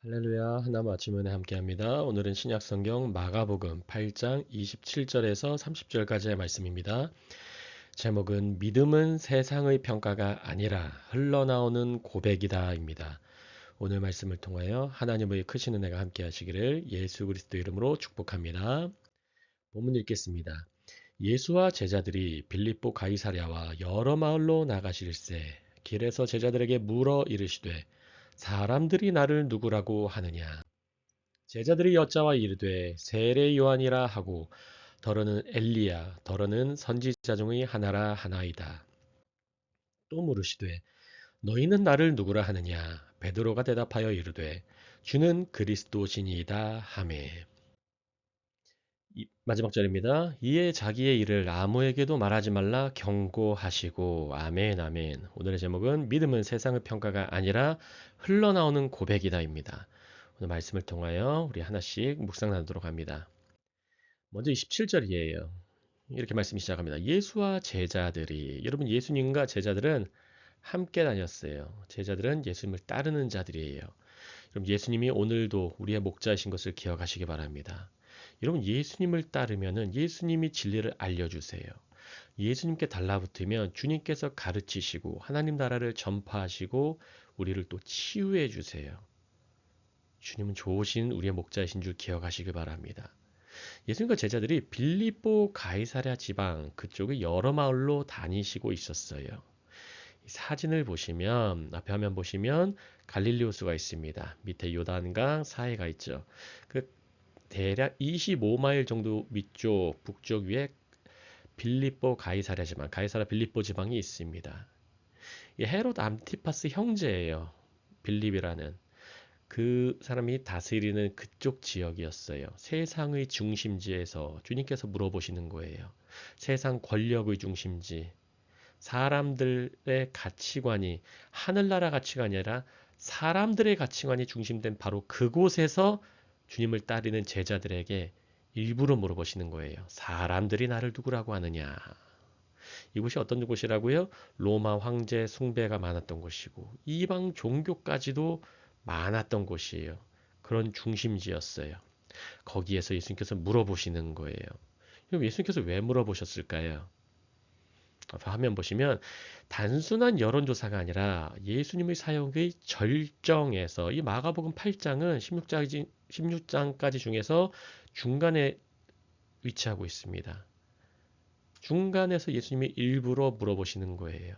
할렐루야, 하나님 아침 은혜 함께합니다. 오늘은 신약성경 마가복음 8장 27절에서 30절까지의 말씀입니다. 제목은 믿음은 세상의 평가가 아니라 흘러나오는 고백이다입니다. 오늘 말씀을 통하여 하나님의 크신 은혜가 함께하시기를 예수 그리스도 이름으로 축복합니다. 본문 읽겠습니다. 예수와 제자들이 빌립보 가이사랴와 여러 마을로 나가실새 길에서 제자들에게 물어 이르시되 사람들이 나를 누구라고 하느냐. 제자들이 여짜와 이르되 세례 요한이라 하고 더러는 엘리야 더러는 선지자 중의 하나라 하나이다. 또 물으시되 너희는 나를 누구라 하느냐. 베드로가 대답하여 이르되 주는 그리스도시니이다 하매. 마지막 절입니다. 이에 자기의 일을 아무에게도 말하지 말라 경고하시고 아멘 아멘. 오늘의 제목은 믿음은 세상의 평가가 아니라 흘러나오는 고백이다입니다. 오늘 말씀을 통하여 우리 하나씩 묵상 나누도록 합니다. 먼저 27절이에요. 이렇게 말씀이 시작합니다. 예수와 제자들이, 여러분 예수님과 제자들은 함께 다녔어요. 제자들은 예수님을 따르는 자들이에요. 여러분 예수님이 오늘도 우리의 목자이신 것을 기억하시기 바랍니다. 여러분 예수님을 따르면은 예수님이 진리를 알려주세요. 예수님께 달라붙으면 주님께서 가르치시고 하나님 나라를 전파하시고 우리를 또 치유해 주세요. 주님은 좋으신 우리의 목자이신 줄 기억하시기 바랍니다. 예수님과 제자들이 빌립보 가이사랴 지방 그쪽의 여러 마을로 다니시고 있었어요. 사진을 보시면 앞에 화면 보시면 갈릴리 호수가 있습니다. 밑에 요단강 사해가 있죠. 그 대략 25마일 정도 위쪽 북쪽 위에 빌립보 가이사랴 지방, 가이사랴 빌립보 지방이 있습니다. 이 헤롯 안티파스 형제예요. 빌립이라는 그 사람이 다스리는 그쪽 지역이었어요. 세상의 중심지에서 주님께서 물어보시는 거예요. 세상 권력의 중심지, 사람들의 가치관이 하늘나라 가치관이 아니라 사람들의 가치관이 중심된 바로 그곳에서 주님을 따르는 제자들에게 일부러 물어보시는 거예요. 사람들이 나를 누구라고 하느냐? 이곳이 어떤 곳이라고요? 로마 황제 숭배가 많았던 곳이고 이방 종교까지도 많았던 곳이에요. 그런 중심지였어요. 거기에서 예수님께서 물어보시는 거예요. 그럼 예수님께서 왜 물어보셨을까요? 화면 보시면 단순한 여론조사가 아니라 예수님의 사역의 절정에서 이 마가복음 8장은 16장까지 중에서 중간에 위치하고 있습니다. 중간에서 예수님이 일부러 물어보시는 거예요.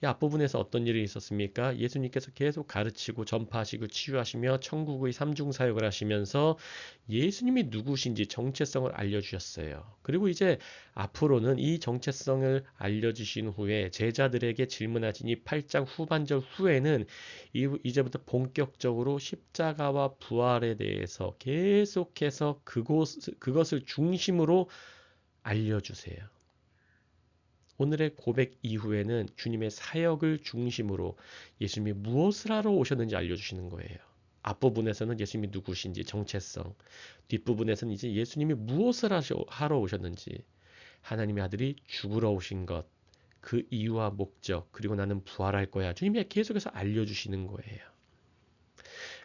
이 앞부분에서 어떤 일이 있었습니까? 예수님께서 계속 가르치고 전파하시고 치유하시며 천국의 삼중 사역을 하시면서 예수님이 누구신지 정체성을 알려주셨어요. 그리고 이제 앞으로는 이 정체성을 알려주신 후에 제자들에게 질문하신 이 8장 후반절 후에는 이제부터 본격적으로 십자가와 부활에 대해서 계속해서 그것을 중심으로 알려주세요. 오늘의 고백 이후에는 주님의 사역을 중심으로 예수님이 무엇을 하러 오셨는지 알려주시는 거예요. 앞부분에서는 예수님이 누구신지 정체성, 뒷부분에서는 이제 예수님이 무엇을 하러 오셨는지, 하나님의 아들이 죽으러 오신 것, 그 이유와 목적, 그리고 나는 부활할 거야. 주님이 계속해서 알려주시는 거예요.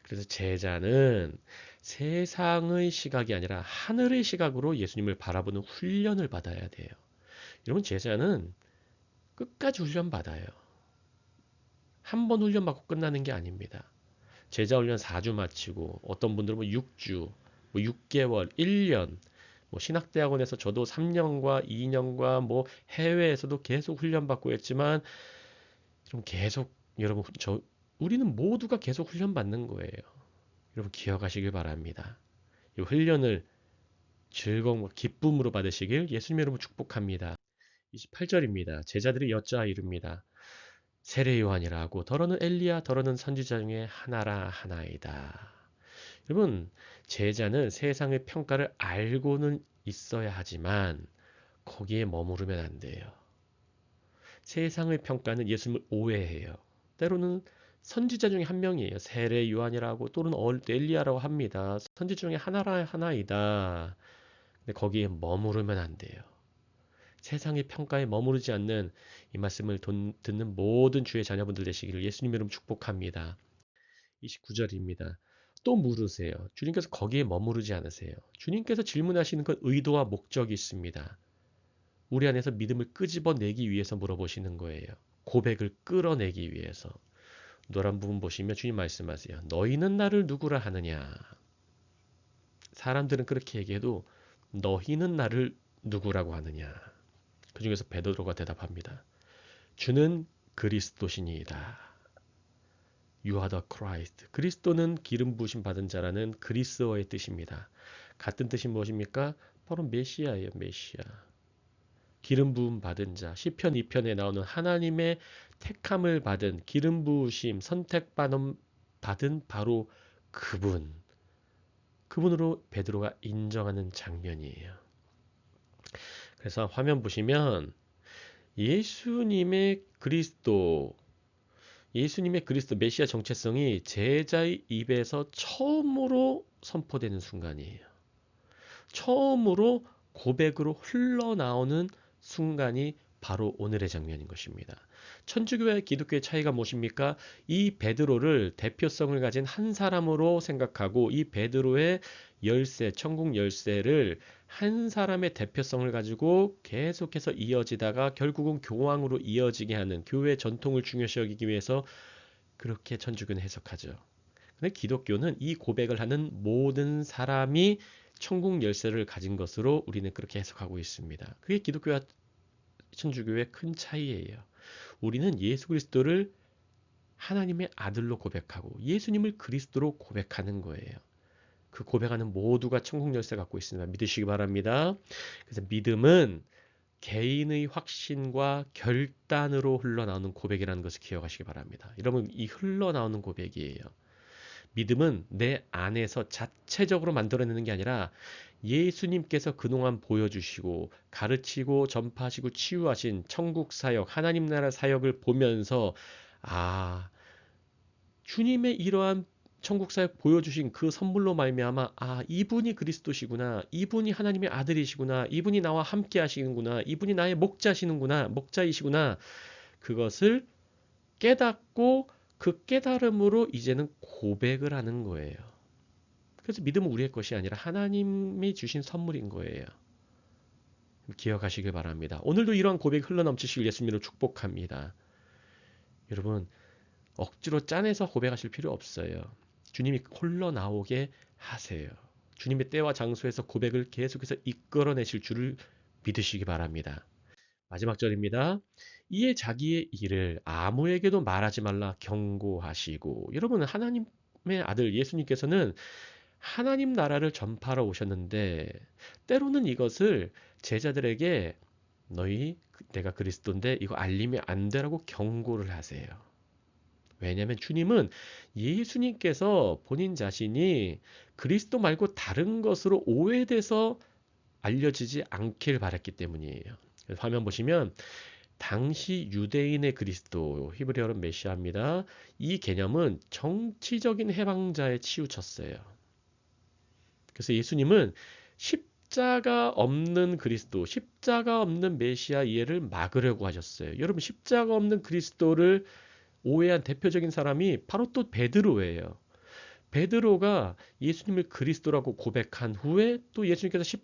그래서 제자는 세상의 시각이 아니라 하늘의 시각으로 예수님을 바라보는 훈련을 받아야 돼요. 여러분, 제자는 끝까지 훈련받아요. 한 번 훈련받고 끝나는 게 아닙니다. 제자 훈련 4주 마치고 어떤 분들은 뭐 6주, 뭐 6개월, 1년, 뭐 신학대학원에서 저도 3년과 2년과 뭐 해외에서도 계속 훈련받고 했지만 좀 계속 여러분 우리는 모두가 계속 훈련받는 거예요. 여러분 기억하시길 바랍니다. 이 훈련을 즐거움과 기쁨으로 받으시길 예수님 이름으로 축복합니다. 28절입니다. 제자들이 여짜 이릅니다. 세례 요한이라고 더러는 엘리야 더러는 선지자 중에 하나라 하나이다. 여러분 제자는 세상의 평가를 알고는 있어야 하지만 거기에 머무르면 안 돼요. 세상의 평가는 예수님을 오해해요. 때로는 선지자 중에 한 명이에요. 세례 요한이라고 또는 엘리야라고 합니다. 선지자 중에 하나라 하나이다. 근데 거기에 머무르면 안 돼요. 세상의 평가에 머무르지 않는 이 말씀을 듣는 모든 주의 자녀분들 되시기를 예수님 이름 축복합니다. 29절입니다. 또 물으세요. 주님께서 거기에 머무르지 않으세요. 주님께서 질문하시는 건 의도와 목적이 있습니다. 우리 안에서 믿음을 끄집어내기 위해서 물어보시는 거예요. 고백을 끌어내기 위해서. 노란 부분 보시면 주님 말씀하세요. 너희는 나를 누구라 하느냐. 사람들은 그렇게 얘기해도 너희는 나를 누구라고 하느냐. 그 중에서 베드로가 대답합니다. 주는 그리스도시니이다. You are the Christ. 그리스도는 기름 부으심 받은 자라는 그리스어의 뜻입니다. 같은 뜻이 무엇입니까? 바로 메시아예요. 메시아. 기름 부음 받은 자. 시편 2편에 나오는 하나님의 택함을 받은 기름 부으심 선택받은 바로 그분. 그분으로 베드로가 인정하는 장면이에요. 그래서 화면 보시면 예수님의 그리스도 메시아 정체성이 제자의 입에서 처음으로 선포되는 순간이에요. 처음으로 고백으로 흘러나오는 순간이 바로 오늘의 장면인 것입니다. 천주교와 기독교의 차이가 무엇입니까? 이 베드로를 대표성을 가진 한 사람으로 생각하고 이 베드로의 열쇠, 천국 열쇠를 한 사람의 대표성을 가지고 계속해서 이어지다가 결국은 교황으로 이어지게 하는 교회 전통을 중요시 여기기 위해서 그렇게 천주교는 해석하죠. 근데 기독교는 이 고백을 하는 모든 사람이 천국 열쇠를 가진 것으로 우리는 그렇게 해석하고 있습니다. 그게 기독교와 천주교의 큰 차이예요. 우리는 예수 그리스도를 하나님의 아들로 고백하고 예수님을 그리스도로 고백하는 거예요. 그 고백하는 모두가 천국 열쇠 갖고 있습니다. 믿으시기 바랍니다. 그래서 믿음은 개인의 확신과 결단으로 흘러나오는 고백이라는 것을 기억하시기 바랍니다. 여러분, 이 흘러나오는 고백이에요. 믿음은 내 안에서 자체적으로 만들어내는 게 아니라 예수님께서 그동안 보여주시고 가르치고 전파하시고 치유하신 천국 사역, 하나님 나라 사역을 보면서 아, 주님의 이러한 천국 사역 보여주신 그 선물로 말미암아 이분이 그리스도시구나, 이분이 하나님의 아들이시구나, 이분이 나와 함께 하시는구나, 이분이 나의 목자이시구나, 그것을 깨닫고 그 깨달음으로 이제는 고백을 하는 거예요. 그래서 믿음은 우리의 것이 아니라 하나님이 주신 선물인 거예요. 기억하시길 바랍니다. 오늘도 이러한 고백이 흘러넘치시길 예수님으로 축복합니다. 여러분, 억지로 짜내서 고백하실 필요 없어요. 주님이 흘러나오게 하세요. 주님의 때와 장소에서 고백을 계속해서 이끌어내실 줄을 믿으시기 바랍니다. 마지막 절입니다. 이에 자기의 일을 아무에게도 말하지 말라 경고하시고. 여러분, 하나님의 아들 예수님께서는 하나님 나라를 전파하러 오셨는데 때로는 이것을 제자들에게 내가 그리스도인데 이거 알리면 안 되라고 경고를 하세요. 왜냐하면 주님은 예수님께서 본인 자신이 그리스도 말고 다른 것으로 오해돼서 알려지지 않길 바랐기 때문이에요. 화면 보시면 당시 유대인의 그리스도, 히브리어로 메시아입니다. 이 개념은 정치적인 해방자에 치우쳤어요. 그래서 예수님은 십자가 없는 그리스도, 십자가 없는 메시아 이해를 막으려고 하셨어요. 여러분, 십자가 없는 그리스도를 오해한 대표적인 사람이 바로 또 베드로예요. 베드로가 예수님을 그리스도라고 고백한 후에 또 예수님께서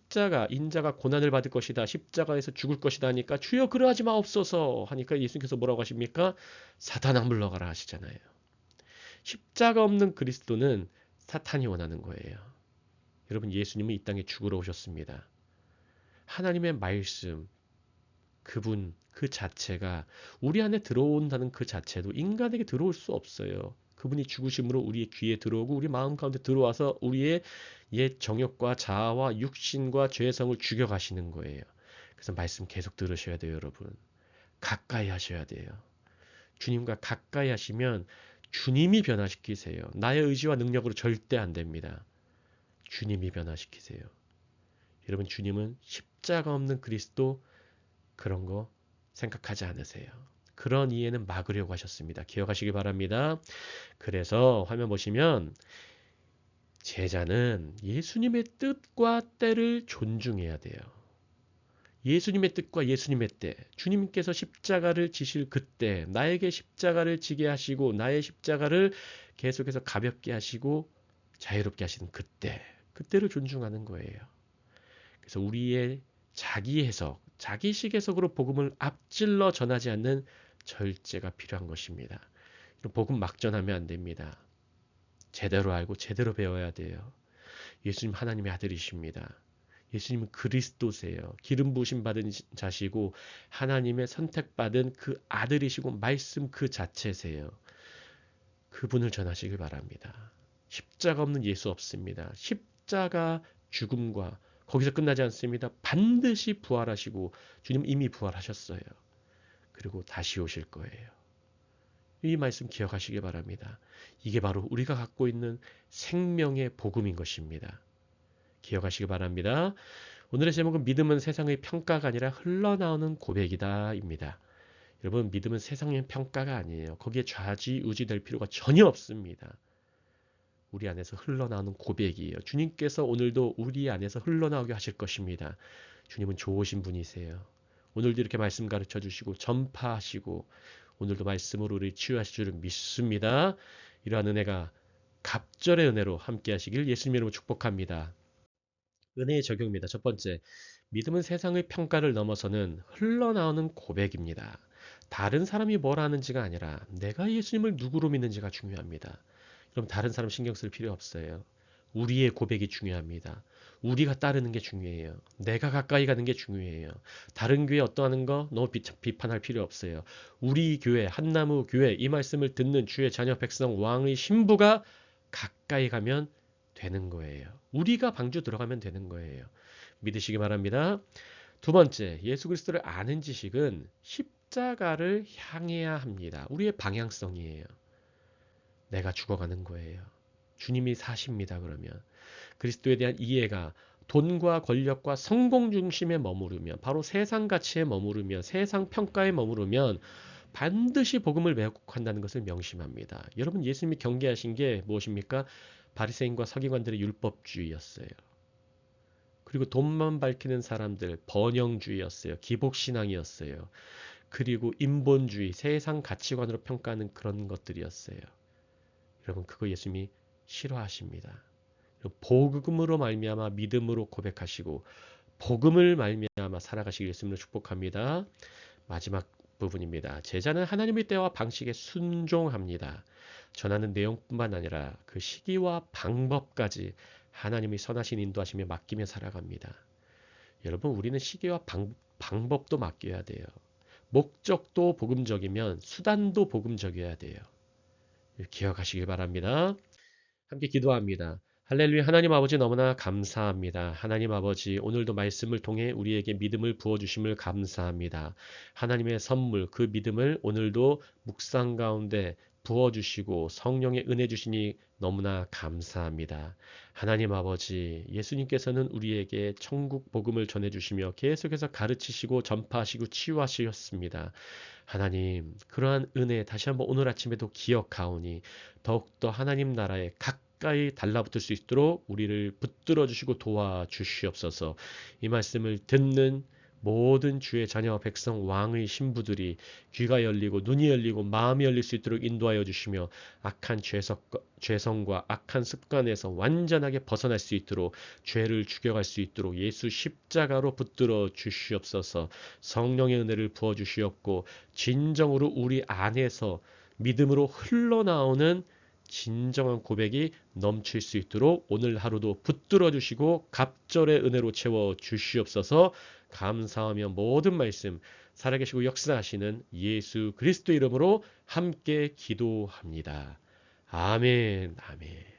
인자가 고난을 받을 것이다, 십자가에서 죽을 것이다 하니까 주여 그러하지 마옵소서 하니까 예수님께서 뭐라고 하십니까? 사탄아 물러가라 하시잖아요. 십자가 없는 그리스도는 사탄이 원하는 거예요. 여러분, 예수님은 이 땅에 죽으러 오셨습니다. 하나님의 말씀, 그분 그 자체가 우리 안에 들어온다는 그 자체도 인간에게 들어올 수 없어요. 그분이 죽으심으로 우리의 귀에 들어오고 우리 마음 가운데 들어와서 우리의 옛 정욕과 자아와 육신과 죄성을 죽여가시는 거예요. 그래서 말씀 계속 들으셔야 돼요, 여러분. 가까이 하셔야 돼요. 주님과 가까이 하시면 주님이 변화시키세요. 나의 의지와 능력으로 절대 안 됩니다. 주님이 변화시키세요. 여러분, 주님은 십자가 없는 그리스도 그런 거 생각하지 않으세요. 그런 이해는 막으려고 하셨습니다. 기억하시기 바랍니다. 그래서 화면 보시면 제자는 예수님의 뜻과 때를 존중해야 돼요. 예수님의 뜻과 예수님의 때, 주님께서 십자가를 지실 그때, 나에게 십자가를 지게 하시고 나의 십자가를 계속해서 가볍게 하시고 자유롭게 하시는 그때를 존중하는 거예요. 그래서 우리의 자기 해석, 자기식 해석으로 복음을 앞질러 전하지 않는 절제가 필요한 것입니다. 복음 막 전하면 안 됩니다. 제대로 알고 제대로 배워야 돼요. 예수님 하나님의 아들이십니다. 예수님은 그리스도세요. 기름 부으심 받은 자시고 하나님의 선택받은 그 아들이시고 말씀 그 자체세요. 그분을 전하시길 바랍니다. 십자가 없는 예수 없습니다. 십자가 죽음과 거기서 끝나지 않습니다. 반드시 부활하시고 주님 이미 부활하셨어요. 그리고 다시 오실 거예요. 이 말씀 기억하시기 바랍니다. 이게 바로 우리가 갖고 있는 생명의 복음인 것입니다. 기억하시기 바랍니다. 오늘의 제목은 믿음은 세상의 평가가 아니라 흘러나오는 고백이다 입니다. 여러분, 믿음은 세상의 평가가 아니에요. 거기에 좌지우지 될 필요가 전혀 없습니다. 우리 안에서 흘러나오는 고백이에요. 주님께서 오늘도 우리 안에서 흘러나오게 하실 것입니다. 주님은 좋으신 분이세요. 오늘도 이렇게 말씀 가르쳐 주시고 전파하시고 오늘도 말씀으로 우리 치유하실 줄을 믿습니다. 이러한 은혜가 갑절의 은혜로 함께 하시길 예수님 이름으로 축복합니다. 은혜의 적용입니다. 첫 번째, 믿음은 세상의 평가를 넘어서는 흘러나오는 고백입니다. 다른 사람이 뭘 하는지가 아니라 내가 예수님을 누구로 믿는지가 중요합니다. 그럼 다른 사람 신경 쓸 필요 없어요. 우리의 고백이 중요합니다. 우리가 따르는 게 중요해요. 내가 가까이 가는 게 중요해요. 다른 교회 어떠하는 거 너무 비판할 필요 없어요. 우리 교회, 한나무 교회 이 말씀을 듣는 주의 자녀 백성 왕의 신부가 가까이 가면 되는 거예요. 우리가 방주 들어가면 되는 거예요. 믿으시기 바랍니다. 두 번째, 예수 그리스도를 아는 지식은 십자가를 향해야 합니다. 우리의 방향성이에요. 내가 죽어가는 거예요. 주님이 사십니다. 그러면 그리스도에 대한 이해가 돈과 권력과 성공 중심에 머무르면 바로 세상 가치에 머무르면 세상 평가에 머무르면 반드시 복음을 왜곡한다는 것을 명심합니다. 여러분 예수님이 경계하신 게 무엇입니까? 바리새인과 서기관들의 율법주의였어요. 그리고 돈만 밝히는 사람들 번영주의였어요. 기복신앙이었어요. 그리고 인본주의, 세상 가치관으로 평가하는 그런 것들이었어요. 여러분 그거 예수님이 싫어하십니다. 복음으로 말미암아 믿음으로 고백하시고 복음을 말미암아 살아가시길 예수님으로 축복합니다. 마지막 부분입니다. 제자는 하나님의 때와 방식에 순종합니다. 전하는 내용뿐만 아니라 그 시기와 방법까지 하나님의 선하신 인도하심에 맡기며 살아갑니다. 여러분 우리는 시기와 방법도 맡겨야 돼요. 목적도 복음적이면 수단도 복음적이어야 돼요. 기억하시길 바랍니다. 함께 기도합니다. 할렐루야. 하나님 아버지 너무나 감사합니다. 하나님 아버지 오늘도 말씀을 통해 우리에게 믿음을 부어주심을 감사합니다. 하나님의 선물 그 믿음을 오늘도 묵상 가운데 부어주시고 성령의 은혜 주시니 너무나 감사합니다. 하나님 아버지 예수님께서는 우리에게 천국 복음을 전해주시며 계속해서 가르치시고 전파하시고 치유하셨습니다. 하나님 그러한 은혜 다시 한번 오늘 아침에도 기억하오니 더욱더 하나님 나라에 가까이 달라붙을 수 있도록 우리를 붙들어 주시고 도와주시옵소서. 이 말씀을 듣는 모든 주의 자녀 백성 왕의 신부들이 귀가 열리고 눈이 열리고 마음이 열릴 수 있도록 인도하여 주시며 악한 죄성과 악한 습관에서 완전하게 벗어날 수 있도록 죄를 죽여갈 수 있도록 예수 십자가로 붙들어 주시옵소서. 성령의 은혜를 부어 주시옵고 진정으로 우리 안에서 믿음으로 흘러나오는 진정한 고백이 넘칠 수 있도록 오늘 하루도 붙들어 주시고 갑절의 은혜로 채워 주시옵소서. 감사하며 모든 말씀 살아계시고 역사하시는 예수 그리스도 이름으로 함께 기도합니다. 아멘, 아멘.